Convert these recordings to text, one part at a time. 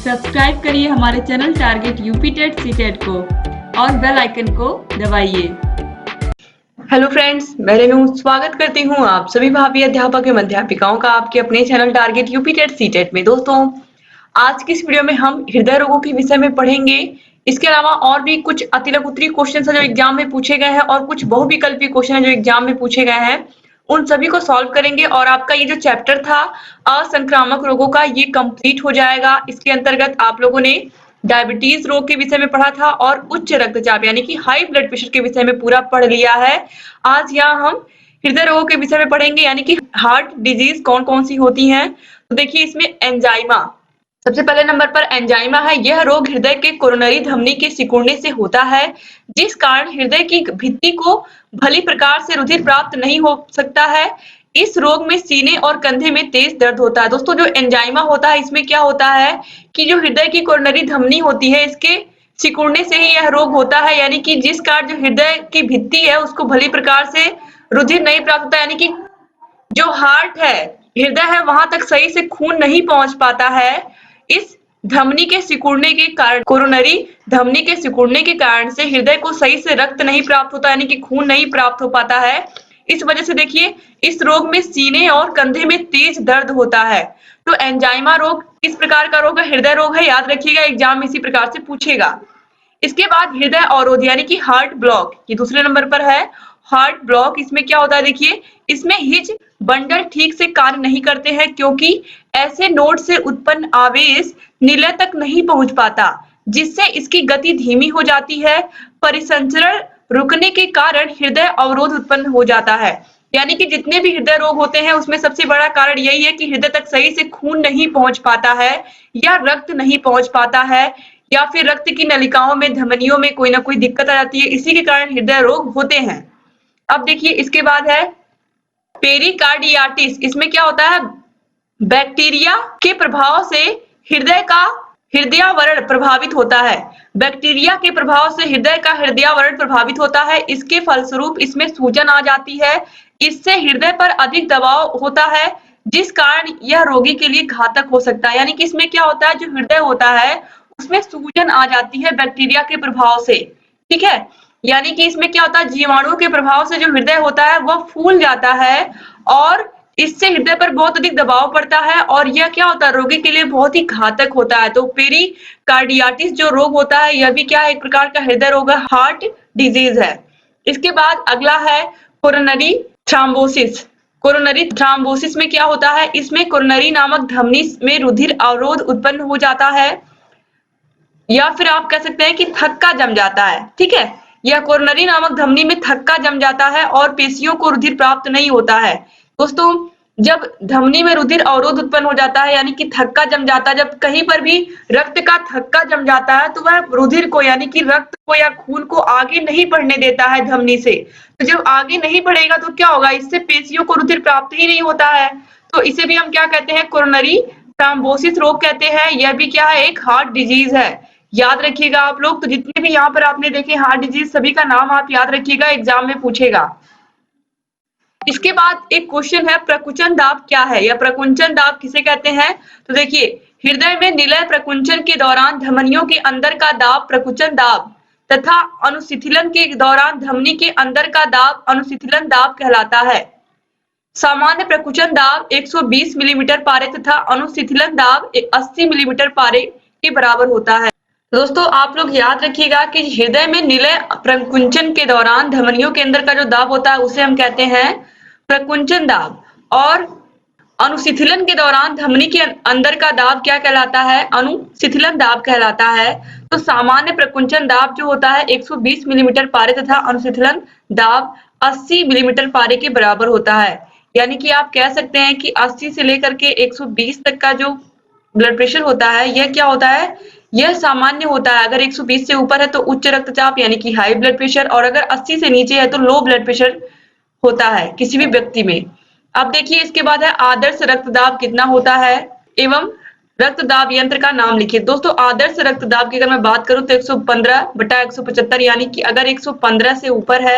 Subscribe करिए हमारे channel target UP TET CTET को और बेल आइकन को दबाइए। हेलो फ्रेंड्स, मैं रेनू स्वागत करती हूँ आप सभी भावी अध्यापक एवं अध्यापिकाओं का आपके अपने channel target UP TET CTET में। दोस्तों, आज की इस वीडियो में हम हृदय रोगों के विषय में पढ़ेंगे। इसके अलावा और भी कुछ अतिलक उत्तरीय क्वेश्चन है जो एग्जाम में पूछे गए हैं और कुछ बहुविकल्पीय क्वेश्चन है जो एग्जाम में पूछे गए हैं, उन सभी को सॉल्व करेंगे और आपका ये जो चैप्टर था असंक्रामक रोगों का, ये कंप्लीट हो जाएगा। इसके अंतर्गत आप लोगों ने डायबिटीज रोग के विषय में पढ़ा था और उच्च रक्तचाप यानी कि हाई ब्लड प्रेशर के विषय में पूरा पढ़ लिया है। आज यहाँ हम हृदय रोगों के विषय में पढ़ेंगे, यानी कि हार्ट डिजीज कौन कौन सी होती हैं। तो देखिए, इसमें एंजाइमा सबसे पहले नंबर पर एंजाइमा है। यह रोग हृदय के कोरोनरी धमनी के सिकुड़ने से होता है, जिस कारण हृदय की भित्ति को भली प्रकार से रुधिर प्राप्त नहीं हो सकता है। इस रोग में सीने और कंधे में तेज दर्द होता है। दोस्तों, जो एंजाइमा होता है, इसमें क्या होता है कि जो हृदय की कोरोनरी धमनी होती है, इसके सिकुड़ने से ही यह रोग होता है, यानी कि जिस कारण जो हृदय की भित्ति है उसको भली प्रकार से रुधिर नहीं प्राप्त होता, यानी कि जो हार्ट है, हृदय है, वहां तक सही से खून नहीं पहुंच पाता है। इस धमनी के सिकुड़ने के कारण, कोरोनरी धमनी के सिकुड़ने के कारण से हृदय को सही से रक्त नहीं प्राप्त होता, यानी कि खून नहीं प्राप्त हो पाता है। इस वजह से देखिए, इस रोग में सीने और कंधे में तेज दर्द होता है। तो एंजाइमा रोग किस प्रकार का रोग है? हृदय रोग है, याद रखिएगा, एग्जाम में इसी प्रकार से पूछेगा। इसके बाद हृदय अवरोध यानी कि हार्ट ब्लॉक, ये दूसरे नंबर पर है। हार्ट ब्लॉक, इसमें क्या होता है? देखिए, इसमें हिज बंडल ठीक से कार्य नहीं करते हैं, क्योंकि ऐसे नोड से उत्पन्न आवेश निलय तक नहीं पहुंच पाता, जिससे इसकी गति धीमी हो जाती है। परिसंचरण रुकने के कारण हृदय अवरोध उत्पन्न हो जाता है। यानी कि जितने भी हृदय रोग होते हैं उसमें सबसे बड़ा कारण यही है कि हृदय तक सही से खून नहीं पहुंच पाता है, या रक्त नहीं पहुंच पाता है, या फिर रक्त की नलिकाओं में, धमनियों में कोई ना कोई दिक्कत आ जाती है। इसी के कारण हृदय रोग होते हैं। अब देखिए, इसके बाद है पेरिकार्डियाटिस। इसमें क्या होता है? बैक्टीरिया के प्रभाव से हृदय का हृदयावरण प्रभावित होता है। बैक्टीरिया के प्रभाव से हृदय का हृदयावरण प्रभावित होता है। इसके फलस्वरूप इसमें सूजन आ जाती है। इससे हृदय पर अधिक दबाव होता है, जिस कारण यह रोगी के लिए घातक हो सकता है। यानी कि इसमें क्या होता है, जो हृदय होता है उसमें सूजन आ जाती है बैक्टीरिया के प्रभाव से। ठीक है, यानी कि इसमें क्या होता है, जीवाणुओं के प्रभाव से जो हृदय होता है वह फूल जाता है और इससे हृदय पर बहुत अधिक दबाव पड़ता है, और यह क्या होता है, रोगी के लिए बहुत ही घातक होता है। तो पेरिकार्डियाटिस जो रोग होता है, यह भी क्या है, एक प्रकार का हृदय रोग है, हार्ट डिजीज है। इसके बाद अगला है कोरोनरी थ्रोम्बोसिस। कोरोनरी थ्रोम्बोसिस में क्या होता है? इसमें कोरोनरी नामक धमनी में रुधिर अवरोध उत्पन्न हो जाता है, या फिर आप कह सकते हैं कि थक्का जम जाता है। ठीक है, यह कोरोनरी नामक धमनी में थक्का जम जाता है और पेशियों को रुधिर प्राप्त नहीं होता है। दोस्तों, जब धमनी में रुधिर अवरोध उत्पन्न हो जाता है, यानी कि थक्का जम जाता है, जब कहीं पर भी रक्त का थक्का जम जाता है तो वह रुधिर को, यानी कि रक्त को या खून को आगे नहीं बढ़ने देता है धमनी से। तो जब आगे नहीं बढ़ेगा तो क्या होगा, इससे पेशियों को रुधिर प्राप्त ही नहीं होता है। तो इसे भी हम क्या कहते हैं, कोरोनरी थ्रोम्बोसिस रोग कहते हैं। यह भी क्या है, एक हार्ट डिजीज है। याद रखिएगा आप लोग। तो जितने भी यहाँ पर आपने देखे हार्ट डिजीज, सभी का नाम आप याद रखिएगा, एग्जाम में पूछेगा। इसके बाद एक क्वेश्चन है, प्रकुंचन दाब क्या है, या प्रकुंचन दाब किसे कहते हैं? तो देखिए, हृदय में निलय प्रकुंचन के दौरान धमनियों के अंदर का दाब प्रकुंचन दाब तथा अनुशिथिलन के दौरान धमनी के अंदर का दाब अनुशिथिलन दाब कहलाता है। सामान्य प्रकुंचन दाब 120 मिलीमीटर पारे तथा अनुशिथिलन दाब 80 मिलीमीटर पारे के बराबर होता है। दोस्तों, आप लोग याद रखिएगा कि हृदय में निलय प्रकुंचन के दौरान धमनियों के अंदर का जो दाब होता है उसे हम कहते हैं प्रकुंचन दाब, और अनुशिथिलन के दौरान धमनी के अंदर का दाब क्या कहलाता है? अनुशिथिलन दाब कहलाता है। तो सामान्य प्रकुंचन दाब जो होता है 120 मिलीमीटर पारे तथा अनुशिथिलन दाब 80 मिलीमीटर पारे के बराबर होता है। यानी कि आप कह सकते हैं कि 80 से लेकर के 120 तक का जो ब्लड प्रेशर होता है, यह क्या होता है, यह सामान्य होता है। अगर 120 से ऊपर है तो उच्च रक्तचाप यानी कि हाई ब्लड प्रेशर, और अगर 80 से नीचे है तो लो ब्लड प्रेशर होता है किसी भी व्यक्ति में। अब देखिए, इसके बाद है आदर्श रक्तदाब कितना होता है, एवं रक्तदाब यंत्र का नाम लिखिए। दोस्तों, आदर्श रक्तदाब की अगर मैं बात करूं तो 115/175, यानी कि अगर 115 से ऊपर है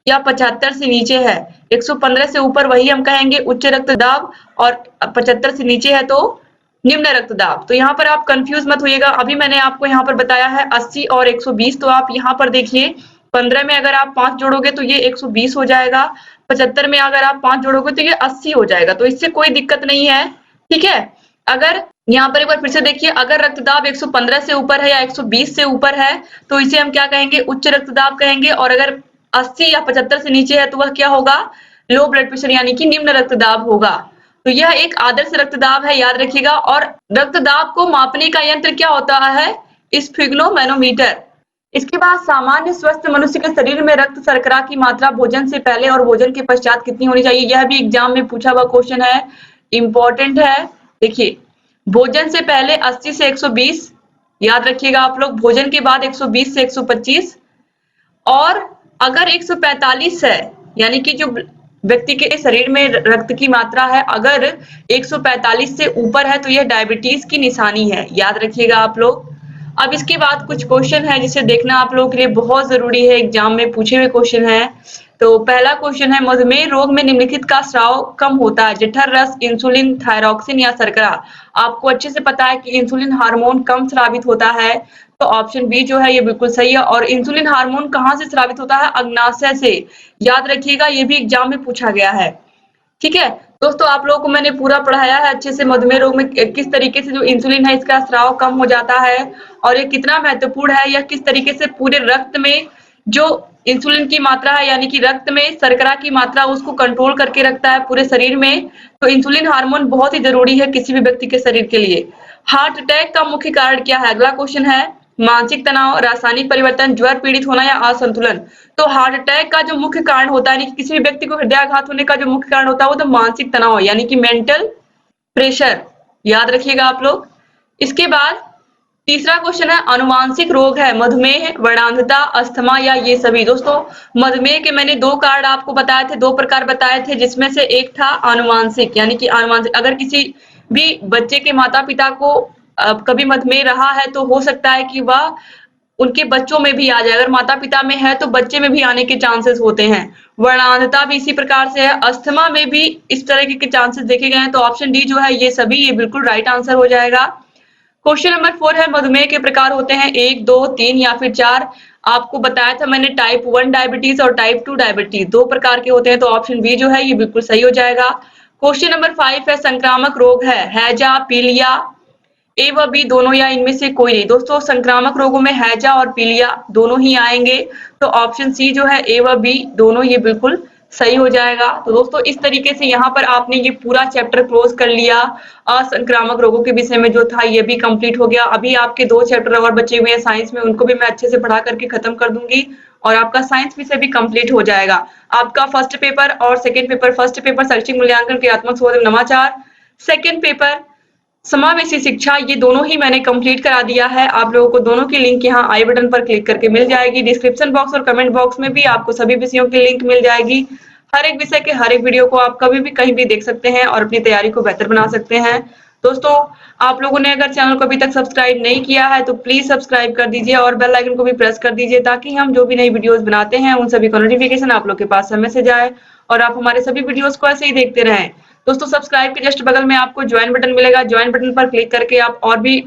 या 75 से नीचे है। 115 से ऊपर वही हम कहेंगे उच्च रक्तदाब, और 75 से नीचे है तो निम्न रक्तदाब। तो यहाँ पर आप कंफ्यूज मत होइएगा, अभी मैंने आपको यहाँ पर बताया है 80 और 120, तो आप यहाँ पर देखिए 15 में अगर आप 5 जोड़ोगे तो ये 120 हो जाएगा, 75 में अगर आप 5 जोड़ोगे तो ये 80 हो जाएगा, तो इससे कोई दिक्कत नहीं है। ठीक है, अगर यहाँ पर एक बार फिर से देखिए, अगर रक्तदाब 115 से ऊपर है या 120 से ऊपर है तो इसे हम क्या कहेंगे, उच्च रक्तदाब कहेंगे, और अगर 80 या 75 से नीचे है तो वह क्या होगा, लो ब्लड प्रेशर यानी कि निम्न रक्तदाब होगा। तो यह एक आदर्श रक्तदाब है, याद रखिएगा। और रक्तदाब को मापने का यंत्र क्या होता है, स्फिग्नोमैनोमीटर। इसके बाद सामान्य स्वस्थ मनुष्य के शरीर में रक्त शर्करा की मात्रा भोजन से पहले और भोजन के पश्चात कितनी होनी चाहिए, यह भी एग्जाम में पूछा हुआ क्वेश्चन है, इंपॉर्टेंट है। देखिए, भोजन से पहले 80 से 120, याद रखिएगा आप लोग, भोजन के बाद 120 से 125, और अगर 145 है यानी कि जो व्यक्ति के शरीर में रक्त की मात्रा है अगर 145 से ऊपर है तो यह डायबिटीज की निशानी है, याद रखिएगा आप लोग। अब इसके बाद कुछ क्वेश्चन है जिसे देखना आप लोगों के लिए बहुत जरूरी है, एग्जाम में पूछे हुए क्वेश्चन है। तो पहला क्वेश्चन है, मधुमेह रोग में निम्नलिखित का स्राव कम होता है, जठर रस, इंसुलिन, थायरॉक्सिन या शर्करा। आपको अच्छे से पता है कि इंसुलिन हार्मोन कम स्रावित होता है, तो ऑप्शन बी जो है ये बिल्कुल सही है। और इंसुलिन हार्मोन कहाँ से स्रावित होता है, अग्नाशय से, याद रखिएगा, ये भी एग्जाम में पूछा गया है। ठीक है दोस्तों, आप लोगों को मैंने पूरा पढ़ाया है अच्छे से, मधुमेह रोग में किस तरीके से जो इंसुलिन है इसका स्राव कम हो जाता है और ये कितना महत्वपूर्ण है, या किस तरीके से पूरे रक्त में जो इंसुलिन की मात्रा है यानी कि रक्त में शर्करा की मात्रा उसको कंट्रोल करके रखता है पूरे शरीर में। तो इंसुलिन हार्मोन बहुत ही जरूरी है किसी भी व्यक्ति के शरीर के लिए। हार्ट अटैक का मुख्य कारण क्या है, अगला क्वेश्चन है, मानसिक तनाव, रासायनिक परिवर्तन, ज्वर पीड़ित होना या असंतुलन। तो हार्ट अटैक का जो मुख्य कारण होता है, किसी भी व्यक्ति को हृदयाघात होने का जो मुख्य कारण होता है वो तो मानसिक तनाव यानी कि मेंटल प्रेशर, याद रखिएगा आप लोग। इसके बाद तीसरा क्वेश्चन है, अनुवांशिक रोग है, मधुमेह, वर्णांधता, अस्थमा या ये सभी। दोस्तों, मधुमेह के मैंने 2 कार्ड आपको बताए थे, 2 प्रकार बताए थे, जिसमें से एक था अनुवांशिक यानी कि अनुवांशिक, अगर किसी भी बच्चे के माता पिता को कभी मधुमेह रहा है तो हो सकता है कि वह उनके बच्चों में भी आ जाए, अगर माता पिता में है तो बच्चे में भी आने के चांसेस होते हैं। वर्णांधता भी इसी प्रकार से है, अस्थमा में भी इस तरह के चांसेस देखे गए हैं, तो ऑप्शन डी जो है ये सभी, ये बिल्कुल राइट आंसर हो जाएगा। क्वेश्चन नंबर 4 है, मधुमेह के प्रकार होते हैं 1, 2, 3 या फिर 4। आपको बताया था मैंने टाइप 1 डायबिटीज और टाइप 2 डायबिटीज 2 प्रकार के होते हैं, तो ऑप्शन बी जो है ये बिल्कुल सही हो जाएगा। क्वेश्चन नंबर 5 है, संक्रामक रोग है, हैजा, पीलिया, ए व बी दोनों या इनमें से कोई नहीं। दोस्तों, संक्रामक रोगों में हैजा और पीलिया दोनों ही आएंगे, तो ऑप्शन सी जो है ए व बी दोनों ये बिल्कुल सही हो जाएगा। तो दोस्तों, इस तरीके से यहाँ पर आपने ये पूरा चैप्टर क्लोज कर लिया। असंक्रामक रोगों के विषय में जो था ये भी कंप्लीट हो गया। अभी आपके 2 चैप्टर और बचे हुए हैं साइंस में, उनको भी मैं अच्छे से पढ़ा करके खत्म कर दूंगी और आपका साइंस विषय भी कंप्लीट हो जाएगा। आपका फर्स्ट पेपर और सेकेंड पेपर, फर्स्ट पेपर शैक्षिक मूल्यांकन क्रियात्मक शोध एवं नवाचार, सेकेंड पेपर समावेशी शिक्षा, ये दोनों ही मैंने कंप्लीट करा दिया है। आप लोगों को दोनों की लिंक यहाँ आई बटन पर क्लिक करके मिल जाएगी। डिस्क्रिप्शन बॉक्स और कमेंट बॉक्स में भी आपको सभी विषयों की लिंक मिल जाएगी। हर एक विषय के हर एक वीडियो को आप कभी भी कहीं भी देख सकते हैं और अपनी तैयारी को बेहतर बना सकते हैं। दोस्तों, आप लोगों ने अगर चैनल को अभी तक सब्सक्राइब नहीं किया है तो प्लीज सब्सक्राइब कर दीजिए और बेल आइकन को भी प्रेस कर दीजिए, ताकि हम जो भी नई वीडियोस बनाते हैं उन सभी का नोटिफिकेशन आप लोग के पास समय से जाए और आप हमारे सभी वीडियोस को ऐसे ही देखते रहें। दोस्तों, सब्सक्राइब के जस्ट बगल में आपको ज्वाइन बटन मिलेगा, ज्वाइन बटन पर क्लिक करके आप और भी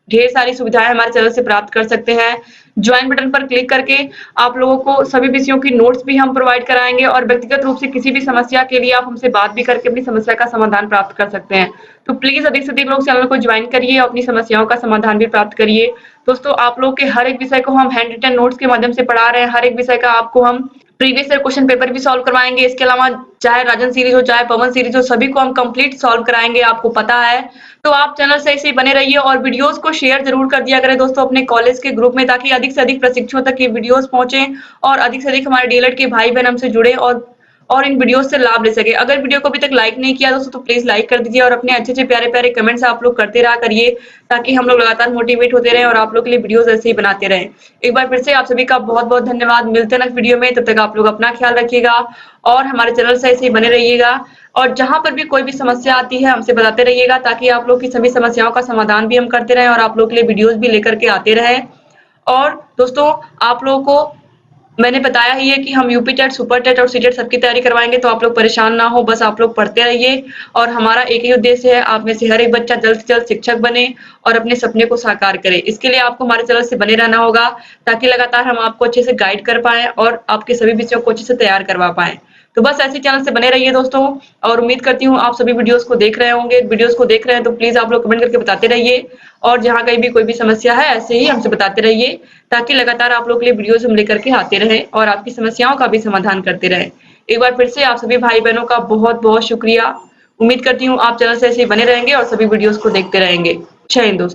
ढेर सारी सुविधाएं हमारे चैनल से प्राप्त कर सकते हैं। ज्वाइन बटन पर क्लिक करके आप लोगों को सभी विषयों की नोट्स भी हम प्रोवाइड कराएंगे और व्यक्तिगत रूप से किसी भी समस्या के लिए आप हमसे बात भी करके अपनी समस्या का समाधान प्राप्त कर सकते हैं। तो प्लीज अधिक से अधिक लोग चैनल को ज्वाइन करिए, अपनी समस्याओं का समाधान भी प्राप्त करिए। दोस्तों, आप लोग के हर एक विषय को हम हैंड रिटन नोट्स के माध्यम से पढ़ा रहे हैं। हर एक विषय का आपको हम प्रीवियस ईयर क्वेश्चन पेपर भी सॉल्व करवाएंगे। इसके अलावा चाहे राजन सीरीज हो चाहे पवन सीरीज हो, सभी को हम कंप्लीट सॉल्व कराएंगे, आपको पता है। तो आप चैनल से ऐसे ही बने रहिए और वीडियोस को शेयर जरूर कर दिया करें दोस्तों अपने कॉलेज के ग्रुप में, ताकि अधिक से अधिक प्रशिक्षुओं तक ये वीडियोस पहुंचे और अधिक से अधिक हमारे डीएलएड के भाई बहन हमसे जुड़े और इन वीडियोस से लाभ ले सके। अगर वीडियो को अभी तक लाइक नहीं किया दोस्तों तो प्लीज लाइक कर दीजिए और अपने अच्छे अच्छे प्यारे प्यारे कमेंट्स आप लोग करते रहा करिए, ताकि हम लोग लगातार मोटिवेट होते रहें और आप लोग के लिए वीडियोस ऐसे ही बनाते रहें। एक बार फिर से आप सभी का बहुत बहुत धन्यवाद। मिलते हैं नेक्स्ट वीडियो में, तब तक आप लोग अपना ख्याल रखिएगा और हमारे चैनल से ऐसे ही बने रहिएगा। और जहां पर भी कोई भी समस्या आती है हमसे बताते रहिएगा, ताकि आप लोग की सभी समस्याओं का समाधान भी हम करते रहें और आप लोग के लिए वीडियोस भी लेकर के आते रहें। और दोस्तों, आप लोगों को मैंने बताया ही है कि हम यूपी टेट, सुपर टेट और सीटेट सबकी तैयारी करवाएंगे, तो आप लोग परेशान ना हो, बस आप लोग पढ़ते रहिए। और हमारा एक ही उद्देश्य है, आप में से हर एक बच्चा जल्द से जल्द शिक्षक बने और अपने सपने को साकार करे। इसके लिए आपको हमारे चैनल से बने रहना होगा, ताकि लगातार हम आपको अच्छे से गाइड कर पाएं और आपके सभी विषयों को अच्छे से तैयार करवा पाएं। तो बस ऐसे चैनल से बने रहिए दोस्तों, और उम्मीद करती हूँ आप सभी वीडियोस को देख रहे होंगे। वीडियोस को देख रहे हैं तो प्लीज आप लोग कमेंट करके बताते रहिए, और जहाँ कहीं भी कोई भी समस्या है ऐसे ही हमसे बताते रहिए, ताकि लगातार आप लोग के लिए वीडियोस हम लेकर के आते रहें और आपकी समस्याओं का भी समाधान करते रहें। एक बार फिर से आप सभी भाई बहनों का बहुत बहुत शुक्रिया। उम्मीद करती हूँ आप चैनल से ऐसे ही बने रहेंगे और सभी वीडियोस को देखते रहेंगे। जय हिंद दोस्तों।